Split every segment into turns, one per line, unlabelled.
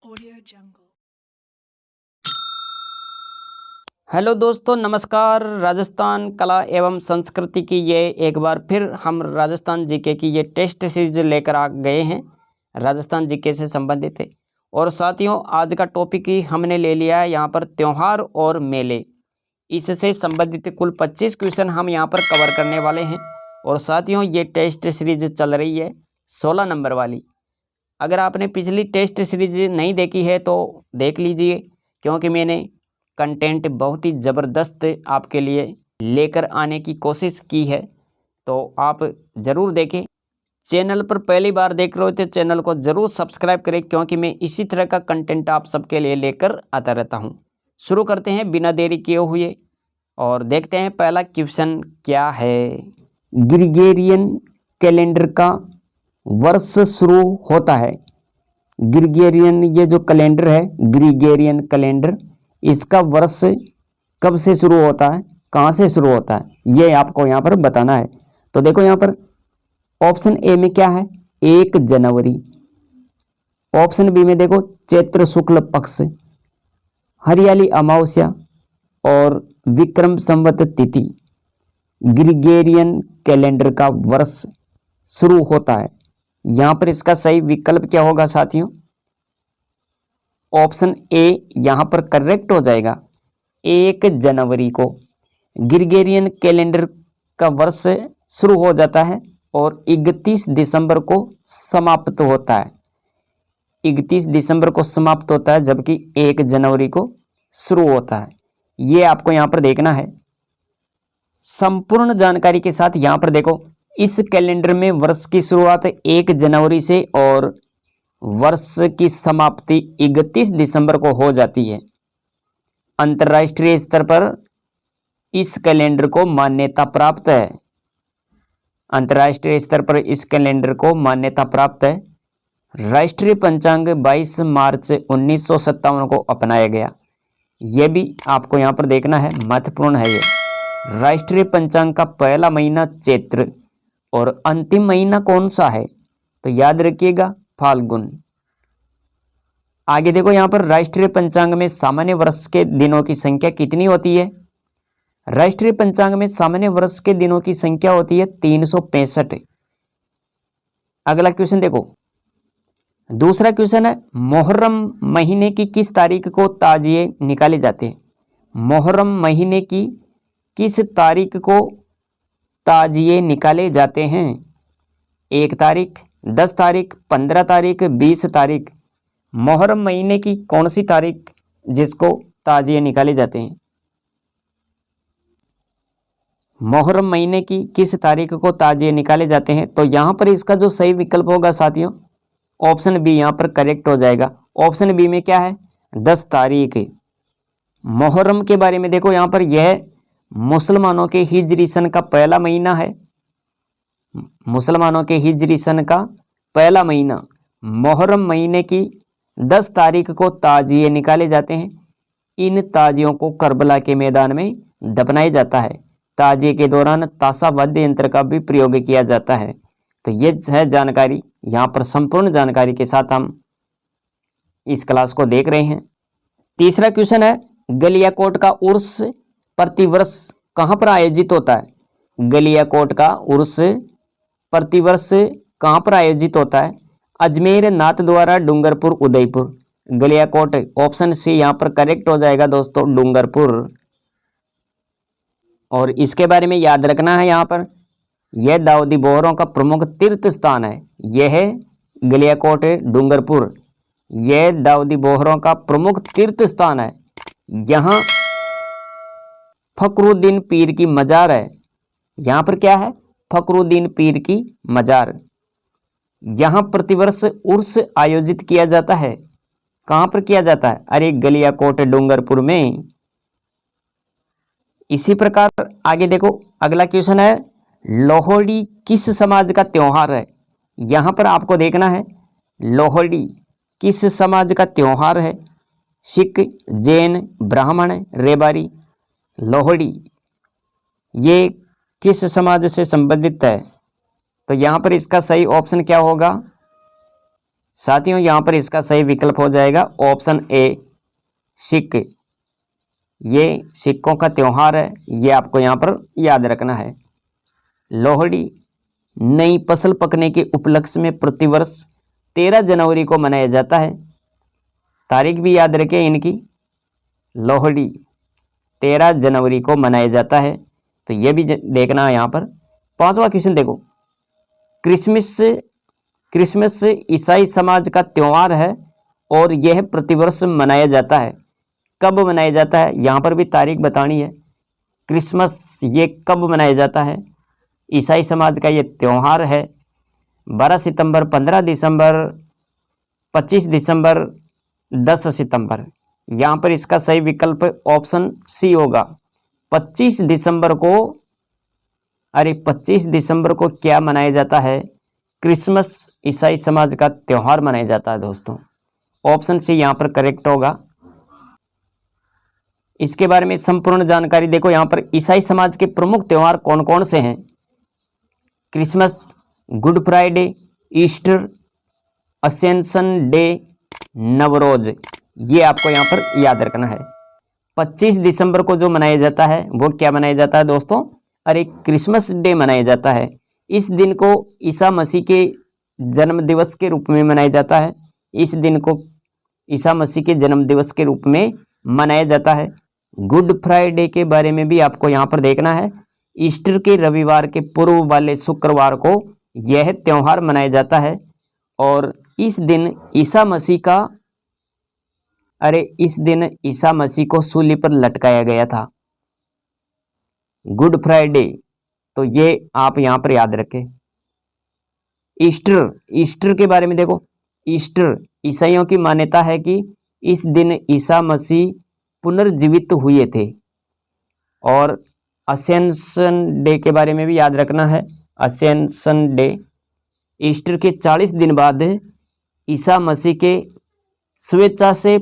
Audio Jungle।
Hello दोस्तों, नमस्कार। राजस्थान कला एवं संस्कृति की ये एक बार फिर हम राजस्थान जीके की ये टेस्ट सीरीज लेकर आ गए हैं, राजस्थान जीके से संबंधित है। और साथियों, आज का टॉपिक ही हमने ले लिया है यहाँ पर त्योहार और मेले। इससे संबंधित कुल 25 क्वेश्चन हम यहाँ पर कवर करने वाले हैं। और साथियों, ये टेस्ट सीरीज चल रही है 16 नंबर वाली। अगर आपने पिछली टेस्ट सीरीज नहीं देखी है तो देख लीजिए, क्योंकि मैंने कंटेंट बहुत ही ज़बरदस्त आपके लिए लेकर आने की कोशिश की है, तो आप ज़रूर देखें। चैनल पर पहली बार देख रहे हो तो चैनल को ज़रूर सब्सक्राइब करें, क्योंकि मैं इसी तरह का कंटेंट आप सबके लिए लेकर आता रहता हूं। शुरू करते हैं बिना देरी किए हुए और देखते हैं पहला क्वेश्चन क्या है। ग्रिगोरियन कैलेंडर का वर्ष शुरू होता है। ग्रिगोरियन, ये जो कैलेंडर है ग्रिगोरियन कैलेंडर, इसका वर्ष कब से शुरू होता है, कहाँ से शुरू होता है, ये आपको यहाँ पर बताना है। तो देखो यहाँ पर ऑप्शन ए में क्या है, 1 जनवरी। ऑप्शन बी में देखो चैत्र शुक्ल पक्ष, हरियाली अमावस्या और विक्रम संवत तिथि। ग्रिगोरियन कैलेंडर का वर्ष शुरू होता है। यहाँ पर इसका सही विकल्प क्या होगा साथियों, ऑप्शन ए यहाँ पर करेक्ट हो जाएगा। 1 जनवरी को ग्रिगोरियन कैलेंडर का वर्ष शुरू हो जाता है और 31 दिसंबर को समाप्त होता है। 31 दिसंबर को समाप्त होता है, जबकि 1 जनवरी को शुरू होता है। ये आपको यहाँ पर देखना है संपूर्ण जानकारी के साथ। यहाँ पर देखो, इस कैलेंडर में वर्ष की शुरुआत 1 जनवरी से और वर्ष की समाप्ति 31 दिसंबर को हो जाती है। अंतर्राष्ट्रीय स्तर पर इस कैलेंडर को मान्यता प्राप्त है। अंतर्राष्ट्रीय स्तर पर इस कैलेंडर को मान्यता प्राप्त है। राष्ट्रीय पंचांग 22 मार्च 1957 को अपनाया गया। यह भी आपको यहाँ पर देखना है, महत्वपूर्ण है ये। राष्ट्रीय पंचांग का पहला महीना चैत्र और अंतिम महीना कौन सा है, तो याद रखिएगा फाल्गुन। आगे देखो यहाँ पर राष्ट्रीय पंचांग में सामान्य वर्ष के दिनों की संख्या कितनी होती है। राष्ट्रीय पंचांग में सामान्य वर्ष के दिनों की संख्या होती है 365। अगला क्वेश्चन देखो, दूसरा क्वेश्चन है, मुहर्रम महीने की किस तारीख को ताजिए निकाले जाते हैं। मुहर्रम महीने की किस तारीख को ताजिए निकाले जाते हैं। 1 तारीख, 10 तारीख, 15 तारीख, 20 तारीख। मुहर्रम महीने की कौन सी तारीख जिसको ताजिए निकाले जाते हैं। मुहर्रम महीने की किस तारीख को ताजिए निकाले जाते हैं, तो यहाँ पर इसका जो सही विकल्प होगा साथियों, ऑप्शन बी यहाँ पर करेक्ट हो जाएगा। ऑप्शन बी में क्या है, 10 तारीख। मुहर्रम के बारे में देखो, यहाँ पर यह मुसलमानों के हिजरी सन का पहला महीना है। मुसलमानों के हिजरी सन का पहला महीना। मुहर्रम महीने की 10 तारीख को ताजिए निकाले जाते हैं। इन ताजियों को करबला के मैदान में दफनाया जाता है। ताजिए के दौरान ताशा वाद्य यंत्र का भी प्रयोग किया जाता है। तो ये है जानकारी। यहाँ पर संपूर्ण जानकारी के साथ हम इस क्लास को देख रहे हैं। तीसरा क्वेश्चन है, गलियाकोट का उर्स प्रतिवर्ष कहाँ पर आयोजित होता है। गलियाकोट का उर्स प्रतिवर्ष कहाँ पर आयोजित होता है। अजमेर, नाथद्वारा, डूंगरपुर, उदयपुर। गलियाकोट ऑप्शन सी यहाँ पर करेक्ट हो जाएगा दोस्तों, डूंगरपुर। और इसके बारे में याद रखना है, यहाँ पर यह दाऊदी बोहरों का प्रमुख तीर्थ स्थान है। यह है गलियाकोट डूंगरपुर, यह दाऊदी बोहरों का प्रमुख तीर्थ स्थान है। यहाँ फखरुद्दीन पीर की मजार है। यहाँ पर क्या है, फखरुद्दीन पीर की मजार। यहाँ प्रतिवर्ष उर्स आयोजित किया जाता है। कहाँ पर किया जाता है, अरे गलियाकोट डूंगरपुर में। इसी प्रकार आगे देखो, अगला क्वेश्चन है, लोहड़ी किस समाज का त्योहार है। यहाँ पर आपको देखना है लोहड़ी किस समाज का त्योहार है। सिख, जैन, ब्राह्मण, रेबारी। लोहड़ी ये किस समाज से संबंधित है, तो यहाँ पर इसका सही ऑप्शन क्या होगा, साथियों यहाँ पर इसका सही विकल्प हो जाएगा ऑप्शन ए सिक्के। ये सिक्कों का त्यौहार है, ये आपको यहाँ पर याद रखना है। लोहड़ी नई फसल पकने के उपलक्ष्य में प्रतिवर्ष 13 जनवरी को मनाया जाता है। तारीख भी याद रखें इनकी, लोहड़ी 13 जनवरी को मनाया जाता है, तो ये भी देखना है यहाँ पर। 5वां क्वेश्चन देखो, क्रिसमस ईसाई समाज का त्यौहार है और यह प्रतिवर्ष मनाया जाता है। कब मनाया जाता है, यहाँ पर भी तारीख बतानी है। क्रिसमस ये कब मनाया जाता है, ईसाई समाज का ये त्यौहार है। 12 सितंबर, 15 दिसंबर, 25 दिसंबर, 10 सितंबर। यहाँ पर इसका सही विकल्प ऑप्शन सी होगा 25 दिसंबर को। अरे 25 दिसंबर को क्या मनाया जाता है, क्रिसमस ईसाई समाज का त्यौहार मनाया जाता है दोस्तों। ऑप्शन सी यहाँ पर करेक्ट होगा। इसके बारे में संपूर्ण जानकारी देखो, यहाँ पर ईसाई समाज के प्रमुख त्यौहार कौन कौन से हैं। Christmas, Good Friday, Easter, Ascension Day, Navroz, ये आपको यहाँ पर याद रखना है। 25 दिसंबर को जो मनाया जाता है वो क्या मनाया जाता है दोस्तों, अरे क्रिसमस डे मनाया जाता है। इस दिन को ईसा मसीह के जन्म दिवस के रूप में मनाया जाता है। इस दिन को ईसा मसीह के जन्म दिवस के रूप में मनाया जाता है। गुड फ्राइडे के बारे में भी आपको यहाँ पर देखना है। ईस्टर के रविवार के पूर्व वाले शुक्रवार को यह त्यौहार मनाया जाता है और इस दिन ईसा मसीह को सूली पर लटकाया गया था। गुड फ्राइडे, तो ये आप यहाँ पर याद रखें। ईस्टर के बारे में देखो, ईस्टर ईसाइयों की मान्यता है कि इस दिन ईसा मसीह पुनर्जीवित हुए थे। और असेंशन डे के बारे में भी याद रखना है। असेंशन डे ईस्टर के 40 दिन बाद ईसा मसीह के स्वेच्छा से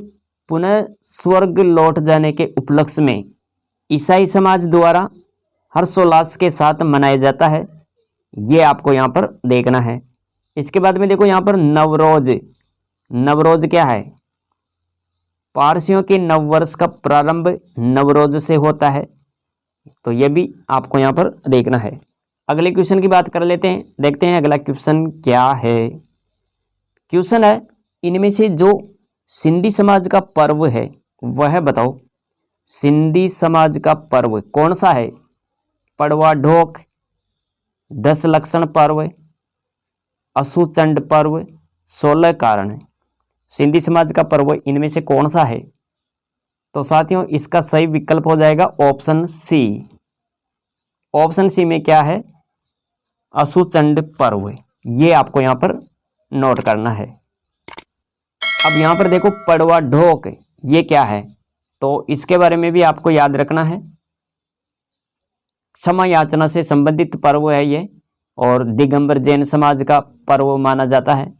पुनः स्वर्ग लौट जाने के उपलक्ष्य में ईसाई समाज द्वारा हर्षोल्लास के साथ मनाया जाता है। ये आपको यहाँ पर देखना है। इसके बाद में देखो यहाँ पर नवरोज। नवरोज क्या है, पारसियों के नव वर्ष का प्रारंभ नवरोज से होता है, तो ये भी आपको यहाँ पर देखना है। अगले क्वेश्चन की बात कर लेते हैं, देखते हैं अगला क्वेश्चन क्या है। क्वेश्चन है, इनमें से जो सिंधी समाज का पर्व है वह बताओ। सिंधी समाज का पर्व कौन सा है, पड़वा ढोक, 10 लक्षण पर्व, असुचंड पर्व, 16 कारण। सिंधी समाज का पर्व इनमें से कौन सा है, तो साथियों इसका सही विकल्प हो जाएगा ऑप्शन सी। ऑप्शन सी में क्या है, असुचंड पर्व। ये आपको यहाँ पर नोट करना है। अब यहाँ पर देखो पड़वा ढोक, ये क्या है, तो इसके बारे में भी आपको याद रखना है। क्षमा याचना से संबंधित पर्व है ये, और दिगंबर जैन समाज का पर्व माना जाता है।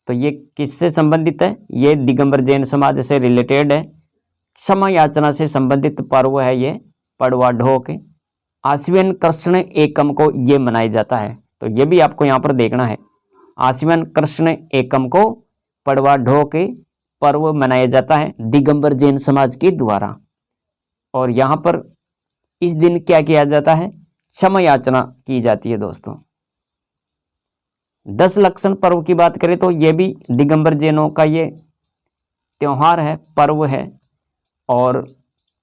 तो ये किससे संबंधित है, ये दिगंबर जैन समाज से रिलेटेड है। क्षमा याचना से संबंधित पर्व है ये पड़वा ढोक। आश्विन कृष्ण एकम को ये मनाया जाता है, तो ये भी आपको यहाँ पर देखना है। आश्विन कृष्ण एकम को पड़वा ढोक पर्व मनाया जाता है दिगंबर जैन समाज के द्वारा। और यहाँ पर इस दिन क्या किया जाता है, क्षमा याचना की जाती है दोस्तों। 10 लक्षण पर्व की बात करें तो ये भी दिगंबर जैनों का ये त्यौहार है, पर्व है, और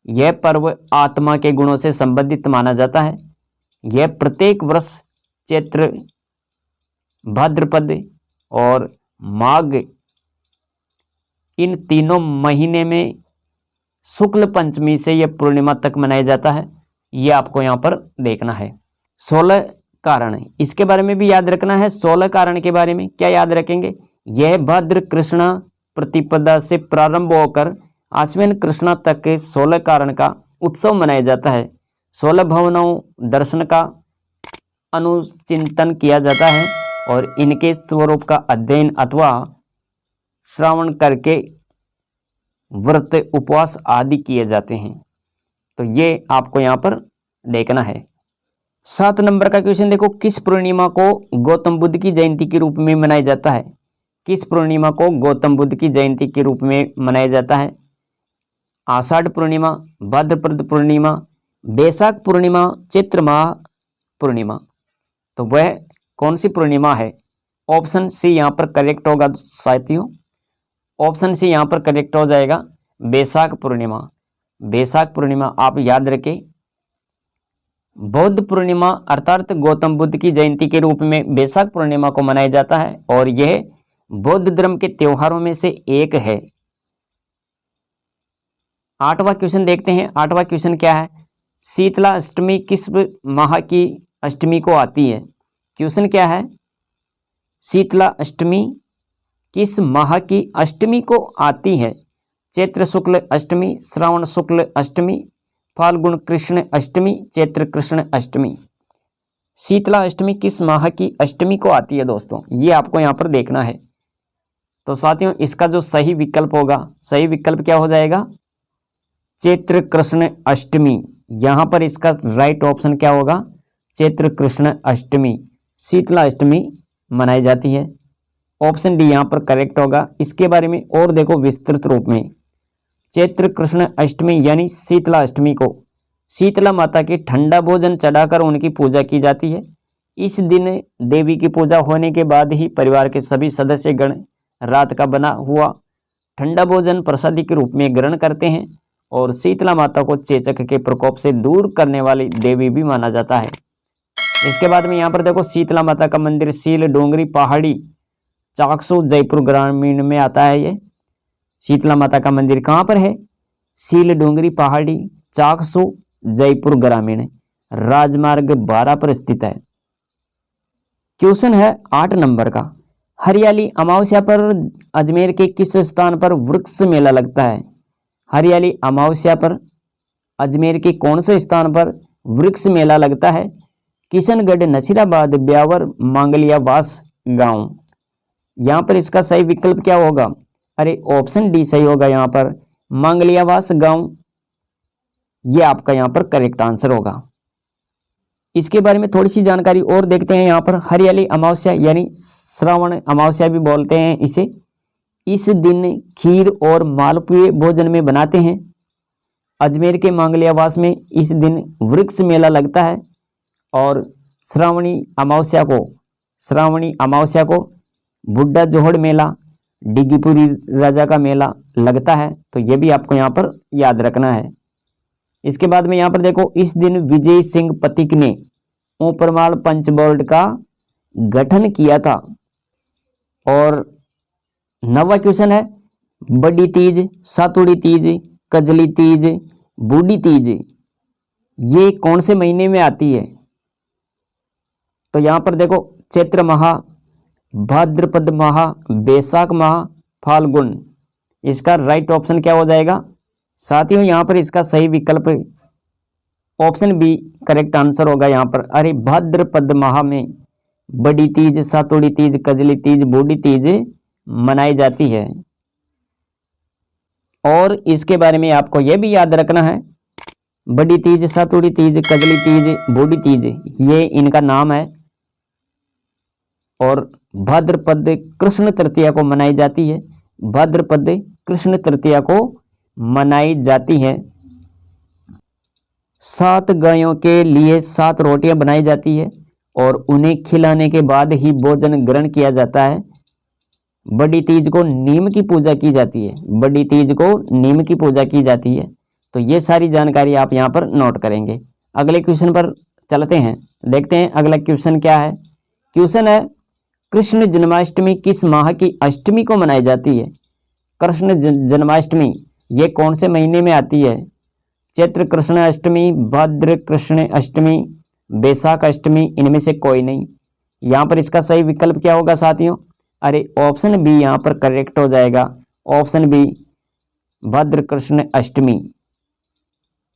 यह पर्व आत्मा के गुणों से संबंधित माना जाता है। यह प्रत्येक वर्ष चैत्र, भाद्रपद और माघ, इन तीनों महीने में शुक्ल पंचमी से यह पूर्णिमा तक मनाया जाता है। ये आपको यहाँ पर देखना है। 16 कारण, इसके बारे में भी याद रखना है। 16 कारण के बारे में क्या याद रखेंगे, यह भाद्र कृष्ण प्रतिपदा से प्रारंभ होकर आश्विन कृष्ण तक के 16 कारण का उत्सव मनाया जाता है। 16 भवनों दर्शन का अनुचिंतन किया जाता है और इनके स्वरूप का अध्ययन अथवा श्रवण करके व्रत, उपवास आदि किए जाते हैं। तो ये आपको यहाँ पर देखना है। 7 नंबर का क्वेश्चन देखो, किस पूर्णिमा को गौतम बुद्ध की जयंती के रूप में मनाया जाता है। किस पूर्णिमा को गौतम बुद्ध की जयंती के रूप में मनाया जाता है? आषाढ़ पूर्णिमा, भाद्रपद पूर्णिमा, बैसाख पूर्णिमा, चैत्र माह पूर्णिमा। तो वह कौन सी पूर्णिमा है? ऑप्शन सी यहाँ पर करेक्ट होगा साथियों। ऑप्शन सी यहाँ पर करेक्ट हो जाएगा, बैसाख पूर्णिमा। बैसाख पूर्णिमा आप याद रखें। बौद्ध पूर्णिमा अर्थात गौतम बुद्ध की जयंती के रूप में बैसाख पूर्णिमा को मनाया जाता है और यह बौद्ध धर्म के त्योहारों में से एक है। 8वां क्वेश्चन देखते हैं। 8वां क्वेश्चन क्या है? शीतला अष्टमी किस माह की अष्टमी को आती है? क्वेश्चन क्या है? शीतला अष्टमी किस माह की अष्टमी को आती है? चैत्र शुक्ल अष्टमी, श्रावण शुक्ल अष्टमी, फाल्गुन कृष्ण अष्टमी, चैत्र कृष्ण अष्टमी। शीतला अष्टमी किस माह की अष्टमी को आती है दोस्तों? ये आपको यहाँ पर देखना है। तो साथियों इसका जो सही विकल्प होगा, सही विकल्प क्या हो जाएगा? चैत्र कृष्ण अष्टमी। यहाँ पर इसका राइट ऑप्शन क्या होगा? चैत्र कृष्ण अष्टमी, शीतला अष्टमी मनाई जाती है। ऑप्शन डी यहाँ पर करेक्ट होगा। इसके बारे में और देखो विस्तृत रूप में। चैत्र कृष्ण अष्टमी यानी शीतला अष्टमी को शीतला माता के ठंडा भोजन चढ़ाकर उनकी पूजा की जाती है। इस दिन देवी की पूजा होने के बाद ही परिवार के सभी सदस्यगण रात का बना हुआ ठंडा भोजन प्रसादी के रूप में ग्रहण करते हैं और शीतला माता को चेचक के प्रकोप से दूर करने वाली देवी भी माना जाता है। इसके बाद में यहाँ पर देखो शीतला माता का मंदिर सील डोंगरी पहाड़ी चाकसू जयपुर ग्रामीण में आता है। ये शीतला माता का मंदिर कहाँ पर है? सील डोंगरी पहाड़ी चाकसू जयपुर ग्रामीण, राजमार्ग 12 पर स्थित है। क्वेश्चन है 8 नंबर का। हरियाली अमावस्या पर अजमेर के किस स्थान पर वृक्ष मेला लगता है? हरियाली अमावस्या पर अजमेर के कौन से स्थान पर वृक्ष मेला लगता है? किशनगढ़, नसीराबाद, ब्यावर, मांगलियावास गांव। यहाँ पर इसका सही विकल्प क्या होगा? अरे ऑप्शन डी सही होगा यहाँ पर, मांगलियावास गांव। ये आपका यहाँ पर करेक्ट आंसर होगा। इसके बारे में थोड़ी सी जानकारी और देखते हैं। यहाँ पर हरियाली अमावस्या यानी श्रावण अमावस्या भी बोलते हैं इसे। इस दिन खीर और मालपुए भोजन में बनाते हैं। अजमेर के मांगलियावास में इस दिन वृक्ष मेला लगता है और श्रावणी अमावस्या को बुड्ढा जोहड़ मेला, डिग्गीपुरी राजा का मेला लगता है। तो ये भी आपको यहाँ पर याद रखना है। इसके बाद में यहाँ पर देखो, इस दिन विजय सिंह पथिक ने ऊपरमाल पंच बोर्ड का गठन किया था। और 9वां क्वेश्चन है, बड़ी तीज, सातुड़ी तीज, कजली तीज, बूढ़ी तीज ये कौन से महीने में आती है? तो यहाँ पर देखो, चैत्र माह, भाद्रपद माह, बैसाख माह, फाल्गुन। इसका राइट ऑप्शन क्या हो जाएगा? साथियों यहाँ पर इसका सही विकल्प ऑप्शन बी करेक्ट आंसर होगा यहाँ पर। अरे भाद्रपद माह में बड़ी तीज, सातुड़ी तीज, कजली तीज, बूढ़ी तीज मनाई जाती है। और इसके बारे में आपको यह भी याद रखना है, बड़ी तीज, सातुड़ी तीज, कजली तीज, बूढ़ी तीज ये इनका नाम है। और भाद्रपद कृष्ण तृतीया को मनाई जाती है। भाद्रपद कृष्ण तृतीया को मनाई जाती है। 7 गायों के लिए 7 रोटियां बनाई जाती है और उन्हें खिलाने के बाद ही भोजन ग्रहण किया जाता है। बड़ी तीज को नीम की पूजा की जाती है। बड़ी तीज को नीम की पूजा की जाती है। तो ये सारी जानकारी आप यहाँ पर नोट करेंगे। अगले क्वेश्चन पर चलते हैं, देखते हैं अगला क्वेश्चन क्या है। क्वेश्चन है, कृष्ण जन्माष्टमी किस माह की अष्टमी को मनाई जाती है? कृष्ण जन्माष्टमी ये कौन से महीने में आती है? चैत्र कृष्ण अष्टमी, भाद्र कृष्ण अष्टमी, बैसाख अष्टमी, इनमें से कोई नहीं। यहाँ पर इसका सही विकल्प क्या होगा साथियों? अरे ऑप्शन बी यहाँ पर करेक्ट हो जाएगा। ऑप्शन बी भाद्र कृष्ण अष्टमी।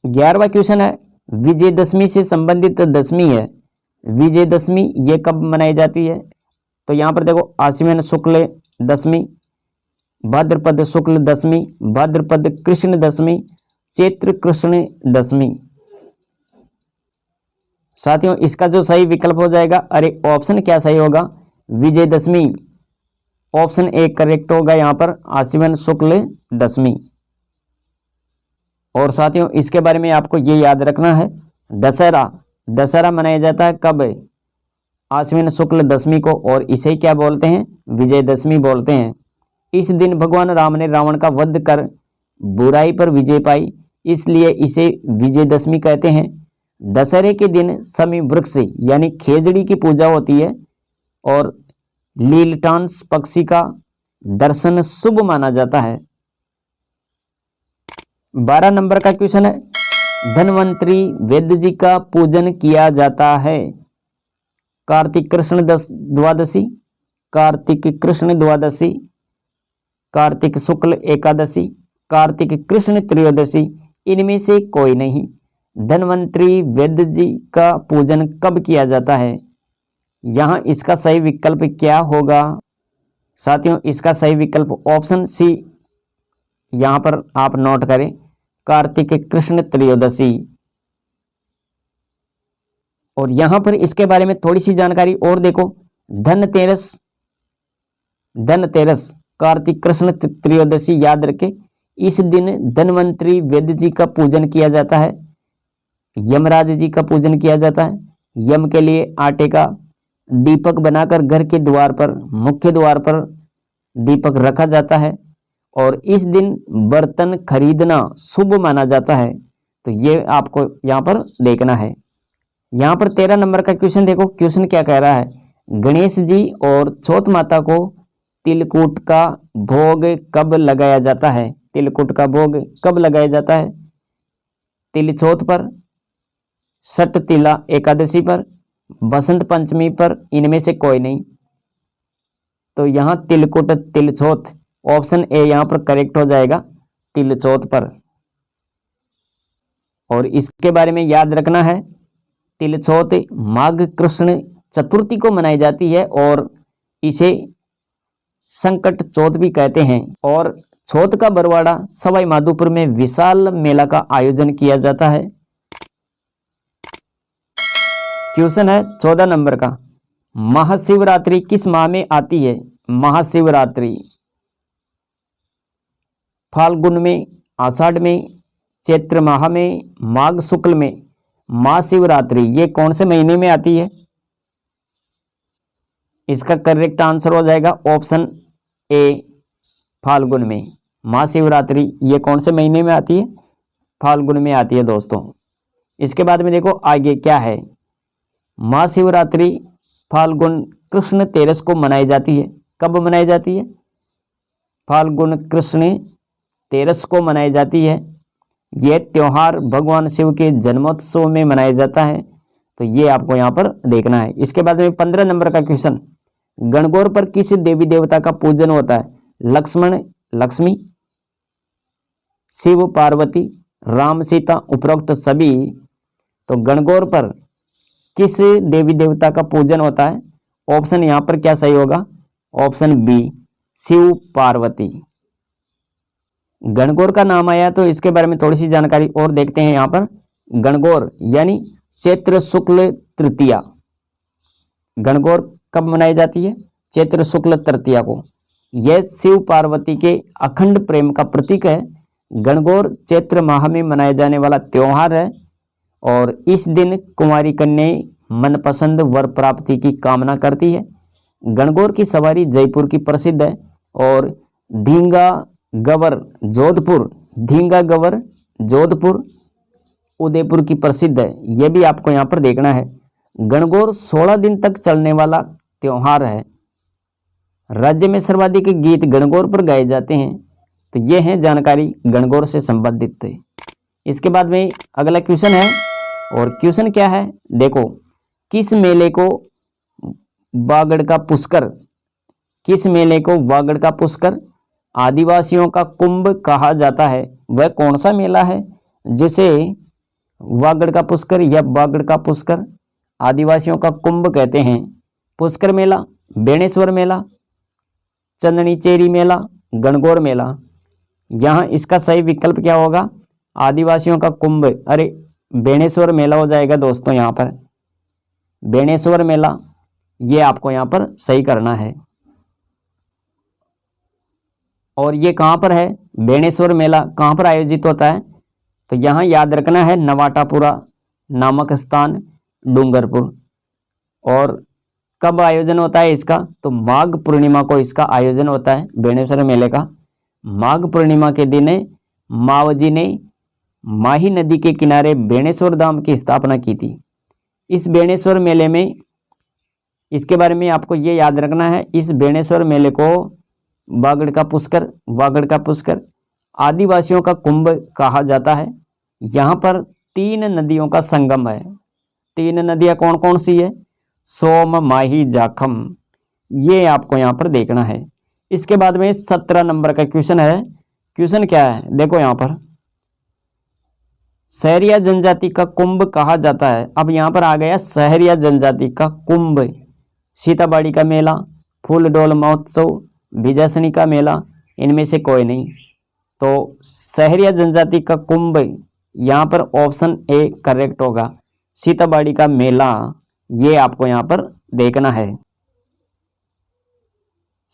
11वां क्वेश्चन है, विजयदशमी से संबंधित दशमी है। विजयदशमी ये कब मनाई जाती है? तो यहाँ पर देखो, आश्विन शुक्ल दशमी, भाद्रपद शुक्ल दशमी, भाद्रपद कृष्ण दशमी, चैत्र कृष्ण दशमी। साथियों इसका जो सही विकल्प हो जाएगा, अरे ऑप्शन क्या सही होगा? विजयदशमी। ऑप्शन ए करेक्ट होगा यहाँ पर आश्विन शुक्ल दशमी। और साथियों इसके बारे में आपको ये याद रखना है, दशहरा मनाया जाता है कब? आश्विन शुक्ल दशमी को, और इसे क्या बोलते हैं? विजयदशमी बोलते हैं। इस दिन भगवान राम ने रावण का वध कर बुराई पर विजय पाई, इसलिए इसे विजयदशमी कहते हैं। दशहरे के दिन समी वृक्ष यानी खेजड़ी की पूजा होती है और लीलटांस पक्षी का दर्शन शुभ माना जाता है। 12 नंबर का क्वेश्चन है, धन्वंतरी वेद जी का पूजन किया जाता है कार्तिक कृष्ण द्वादशी, कार्तिक कृष्ण द्वादशी, कार्तिक शुक्ल एकादशी, कार्तिक कृष्ण त्रयोदशी, इनमें से कोई नहीं। धन्वंतरी वेद जी का पूजन कब किया जाता है? यहाँ इसका सही विकल्प क्या होगा? साथियों इसका सही विकल्प ऑप्शन सी यहाँ पर आप नोट करें, कार्तिक कृष्ण त्रयोदशी। और यहाँ पर इसके बारे में थोड़ी सी जानकारी और देखो, धनतेरस कार्तिक कृष्ण त्रयोदशी याद रखें। इस दिन धन्वंतरी वेद जी का पूजन किया जाता है, यमराज जी का पूजन किया जाता है। यम के लिए आटे का दीपक बनाकर घर के द्वार पर, मुख्य द्वार पर दीपक रखा जाता है और इस दिन बर्तन खरीदना शुभ माना जाता है। तो ये आपको यहाँ पर देखना है। यहाँ पर 13 नंबर का क्वेश्चन देखो, क्वेश्चन क्या कह रहा है, गणेश जी और चौथ माता को तिलकुट का भोग कब लगाया जाता है? तिलकुट का भोग कब लगाया जाता है? तिलचौथ पर, सट तिला एकादशी पर, बसंत पंचमी पर, इनमें से कोई नहीं। तो यहाँ तिलकुट तिलचौथ, ऑप्शन ए यहाँ पर करेक्ट हो जाएगा, तिलचौथ पर। और इसके बारे में याद रखना है, तिलचौथ माघ कृष्ण चतुर्थी को मनाई जाती है और इसे संकट चौथ भी कहते हैं। और चौथ का बरवाड़ा सवाई माधोपुर में विशाल मेला का आयोजन किया जाता है। क्वेश्चन है 14 नंबर का, महाशिवरात्रि किस माह में आती है? महाशिवरात्रि फाल्गुन में, आषाढ़ में, चैत्र माह में, माघ शुक्ल में। महाशिवरात्रि ये कौन से महीने में आती है? इसका करेक्ट आंसर हो जाएगा ऑप्शन ए फाल्गुन में। महाशिवरात्रि ये कौन से महीने में आती है? फाल्गुन में आती है दोस्तों। इसके बाद में देखो आगे क्या है, महाशिवरात्रि फाल्गुन कृष्ण तेरस को मनाई जाती है। कब मनाई जाती है? फाल्गुन कृष्ण तेरस को मनाई जाती है। यह त्योहार भगवान शिव के जन्मोत्सव में मनाया जाता है। तो ये आपको यहाँ पर देखना है। इसके बाद में 15 नंबर का क्वेश्चन, गणगौर पर किस देवी देवता का पूजन होता है? लक्ष्मी, शिव पार्वती, राम सीता, उपरोक्त सभी। तो गणगौर पर किस देवी देवता का पूजन होता है? ऑप्शन यहाँ पर क्या सही होगा? Option B Shiv Parvati. गणगौर का नाम आया तो इसके बारे में थोड़ी सी जानकारी और देखते हैं। यहाँ पर गणगौर यानी चैत्र शुक्ल तृतीया। गणगौर कब मनाई जाती है? चैत्र शुक्ल तृतीया को। यह शिव पार्वती के अखंड प्रेम का प्रतीक है। गणगौर चैत्र माह में मनाया जाने वाला त्योहार है और इस दिन कुंवारी कन्याएं मनपसंद वर प्राप्ति की कामना करती है। गणगौर की सवारी जयपुर की प्रसिद्ध है और धींगा गवर जोधपुर उदयपुर की प्रसिद्ध है। यह भी आपको यहाँ पर देखना है। गणगौर 16 दिन तक चलने वाला त्योहार है। राज्य में सर्वाधिक गीत गणगौर पर गाए जाते हैं। तो ये है जानकारी गणगौर से संबंधित। इसके बाद में अगला क्वेश्चन है और क्वेश्चन क्या है देखो, किस मेले को वागड़ का पुष्कर आदिवासियों का कुंभ कहा जाता है? वह कौन सा मेला है जिसे वागड़ का पुष्कर या वागड़ का पुष्कर आदिवासियों का कुंभ कहते हैं? पुष्कर मेला, बेणेश्वर मेला, चंदनी चेरी मेला, गणगौर मेला। यहाँ इसका सही विकल्प क्या होगा? आदिवासियों का कुंभ, अरे बेणेश्वर मेला हो जाएगा दोस्तों। यहाँ पर बेणेश्वर मेला ये आपको यहाँ पर सही करना है। और ये कहाँ पर है? बेणेश्वर मेला कहाँ पर आयोजित होता है? तो यहाँ याद रखना है नवाटापुरा नामक स्थान, डूंगरपुर। और कब आयोजन होता है इसका? तो माघ पूर्णिमा को इसका आयोजन होता है बेणेश्वर मेले का। माघ पूर्णिमा के दिन मावजी ने माही नदी के किनारे बेणेश्वर धाम की स्थापना की थी। इस बेणेश्वर मेले में, इसके बारे में आपको ये याद रखना है, इस बेणेश्वर मेले को वागड़ का पुष्कर, आदिवासियों का कुंभ कहा जाता है। यहाँ पर 3 नदियों का संगम है। 3 नदियाँ कौन कौन सी है? सोम, माही, जाखम, ये आपको यहाँ पर देखना है। इसके बाद में 17 नंबर का क्वेश्चन है। क्वेश्चन क्या है? देखो यहाँ पर, सहरिया जनजाति का कुंभ कहा जाता है। अब यहाँ पर आ गया सहरिया जनजाति का कुंभ। सीताबाड़ी का मेला, फूलडोल महोत्सव, भिजसनी का मेला, इनमें से कोई नहीं। तो सहरिया जनजाति का कुंभ, यहाँ पर ऑप्शन ए करेक्ट होगा। सीताबाड़ी का मेला, ये आपको यहाँ पर देखना है।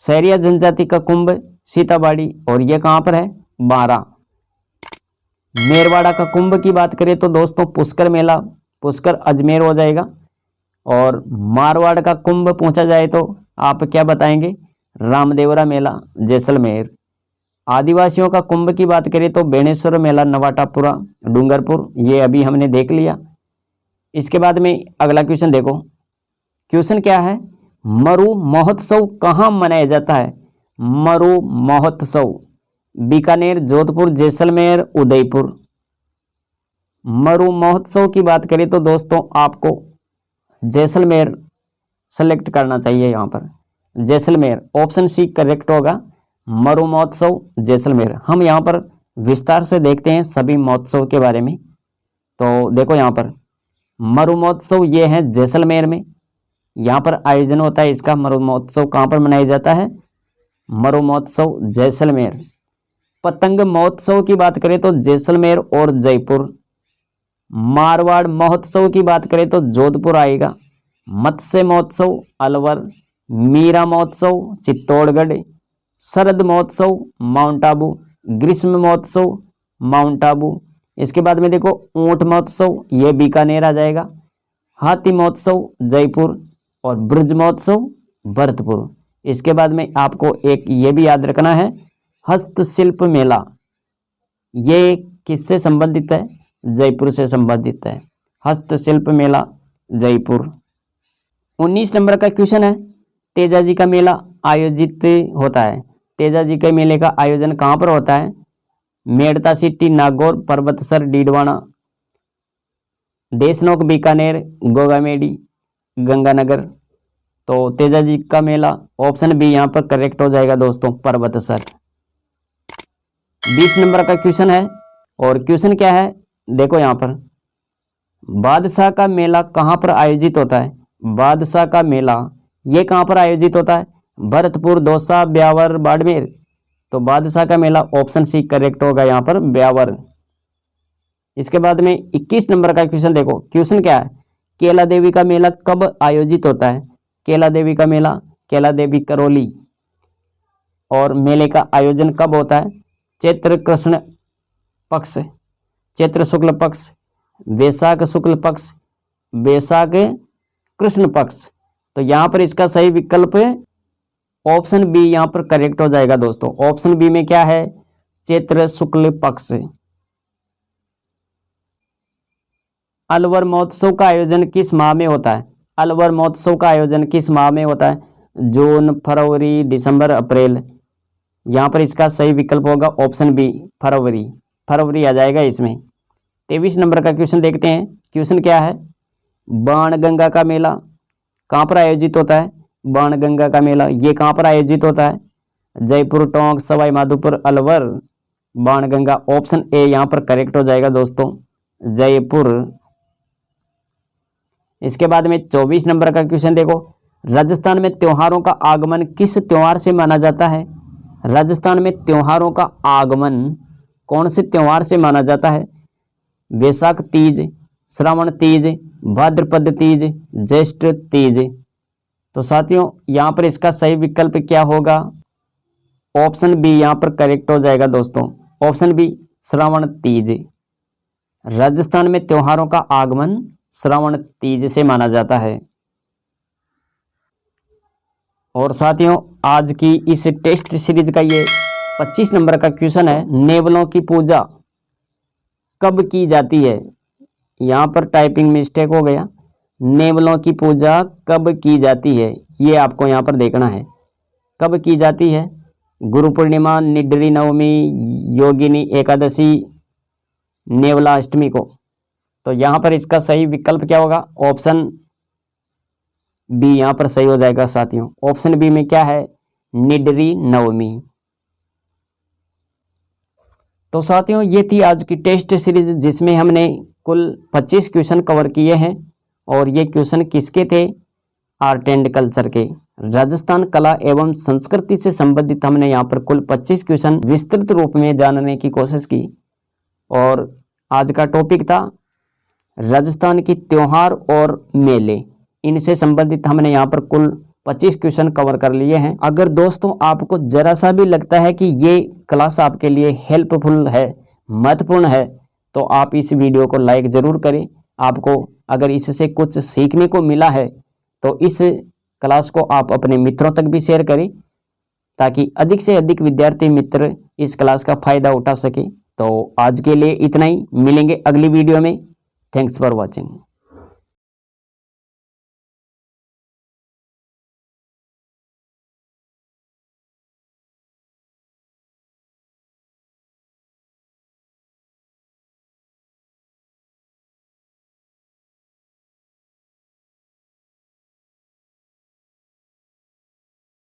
सहरिया जनजाति का कुंभ सीताबाड़ी, और ये कहाँ पर है? बारा। मेरवाड़ा का कुंभ की बात करें तो दोस्तों पुष्कर मेला, पुष्कर अजमेर हो जाएगा। और मारवाड़ का कुंभ पूछा जाए तो आप क्या बताएंगे? रामदेवरा मेला, जैसलमेर। आदिवासियों का कुंभ की बात करें तो बेणेश्वर मेला, नवाटापुरा, डूंगरपुर, ये अभी हमने देख लिया। इसके बाद में अगला क्वेश्चन देखो। क्वेश्चन क्या है? मरु महोत्सव कहाँ मनाया जाता है? मरु महोत्सव बीकानेर, जोधपुर, जैसलमेर, उदयपुर। मरु महोत्सव की बात करें तो दोस्तों आपको जैसलमेर सेलेक्ट करना चाहिए। यहाँ पर जैसलमेर, ऑप्शन सी करेक्ट होगा। मरु महोत्सव जैसलमेर। हम यहाँ पर विस्तार से देखते हैं सभी महोत्सव के बारे में। तो देखो यहाँ पर मरु महोत्सव ये है जैसलमेर में, यहाँ पर आयोजन होता है इसका। मरु महोत्सव कहाँ पर मनाया जाता है? मरु महोत्सव जैसलमेर। पतंग महोत्सव की बात करें तो जैसलमेर और जयपुर। मारवाड़ महोत्सव की बात करें तो जोधपुर आएगा। मत्स्य महोत्सव अलवर। मीरा महोत्सव चित्तौड़गढ़। शरद महोत्सव माउंट आबू। ग्रीष्म महोत्सव माउंट आबू। इसके बाद में देखो ऊंट महोत्सव, ये बीकानेर आ जाएगा। हाथी महोत्सव जयपुर, और ब्रज महोत्सव भरतपुर। इसके बाद में आपको एक ये भी याद रखना है, हस्तशिल्प मेला, ये किससे संबंधित है? जयपुर से संबंधित है। हस्तशिल्प मेला जयपुर। 19 नंबर का क्वेश्चन है, तेजाजी का मेला आयोजित होता है। तेजाजी के मेले का आयोजन कहाँ पर होता है? मेड़ता सिटी, नागौर, पर्वतसर, डीडवाना, देशनोक, बीकानेर, गोगामेडी, गंगानगर। तो तेजाजी का मेला ऑप्शन बी यहाँ पर करेक्ट हो जाएगा दोस्तों, पर्वतसर। 20 नंबर का क्वेश्चन है, और क्वेश्चन क्या है? देखो यहाँ पर, बादशाह का मेला कहाँ पर आयोजित होता है? बादशाह का मेला ये कहाँ पर आयोजित होता है? भरतपुर, दौसा, ब्यावर, बाड़मेर। तो बादशाह का मेला ऑप्शन सी करेक्ट होगा यहाँ पर, ब्यावर। इसके बाद में 21 नंबर का क्वेश्चन देखो। क्वेश्चन क्या है? केला देवी का मेला कब आयोजित होता है? केला देवी का मेला, केला देवी करौली। और मेले का आयोजन कब होता है? चैत्र कृष्ण पक्ष, चैत्र शुक्ल पक्ष, वैशाख शुक्ल पक्ष, वैशाख कृष्ण पक्ष। तो यहाँ पर इसका सही विकल्प ऑप्शन बी यहाँ पर करेक्ट हो जाएगा दोस्तों। ऑप्शन बी में क्या है? चैत्र शुक्ल पक्ष। अलवर महोत्सव का आयोजन किस माह में होता है? अलवर महोत्सव का आयोजन किस माह में होता है? जून, फरवरी, दिसंबर, अप्रैल। यहाँ पर इसका सही विकल्प होगा ऑप्शन बी, फरवरी। फरवरी आ जाएगा इसमें। 23 नंबर का क्वेश्चन देखते हैं। क्वेश्चन क्या है? बाणगंगा का मेला कहाँ पर आयोजित होता है? बाणगंगा का मेला ये कहाँ पर आयोजित होता है? जयपुर, टोंक, सवाई माधोपुर, अलवर। बाणगंगा ऑप्शन ए यहाँ पर करेक्ट हो जाएगा दोस्तों, जयपुर। इसके बाद में 24 नंबर का क्वेश्चन देखो। राजस्थान में त्योहारों का आगमन किस त्योहार से माना जाता है? राजस्थान में त्योहारों का आगमन कौन से त्योहार से माना जाता है? वैशाख तीज, श्रावण तीज, भाद्रपद तीज, ज्येष्ठ तीज। तो साथियों यहाँ पर इसका सही विकल्प क्या होगा? ऑप्शन बी यहाँ पर करेक्ट हो जाएगा दोस्तों। Option B Shravan Teej. राजस्थान में त्योहारों का आगमन श्रावण तीज से माना जाता है। और साथियों आज की इस टेस्ट सीरीज का ये 25 नंबर का क्वेश्चन है, नेवलों की पूजा कब की जाती है। यहाँ पर टाइपिंग मिस्टेक हो गया, नेवलों की पूजा कब की जाती है, ये आपको यहाँ पर देखना है। कब की जाती है, गुरु पूर्णिमा, निड्री नवमी, योगिनी एकादशी, नेवला अष्टमी को। तो यहाँ पर इसका सही विकल्प क्या होगा, ऑप्शन बी यहाँ पर सही हो जाएगा साथियों। ऑप्शन बी में क्या है, निड्री नवमी। तो साथियों ये थी आज की टेस्ट सीरीज जिसमें हमने कुल 25 क्वेश्चन कवर किए हैं। और ये क्वेश्चन किसके थे, आर्ट एंड कल्चर के, राजस्थान कला एवं संस्कृति से संबंधित हमने यहाँ पर कुल 25 क्वेश्चन विस्तृत रूप में जानने की कोशिश की। और आज का टॉपिक था राजस्थान की त्योहार और मेले, इनसे संबंधित हमने यहाँ पर कुल 25 क्वेश्चन कवर कर लिए हैं। अगर दोस्तों आपको जरा सा भी लगता है कि ये क्लास आपके लिए हेल्पफुल है, महत्वपूर्ण है, तो आप इस वीडियो को लाइक जरूर करें। आपको अगर इससे कुछ सीखने को मिला है तो इस क्लास को आप अपने मित्रों तक भी शेयर करें ताकि अधिक से अधिक विद्यार्थी मित्र इस क्लास का फायदा उठा सके। तो आज के लिए इतना ही, मिलेंगे अगली वीडियो में। Thanks for watching.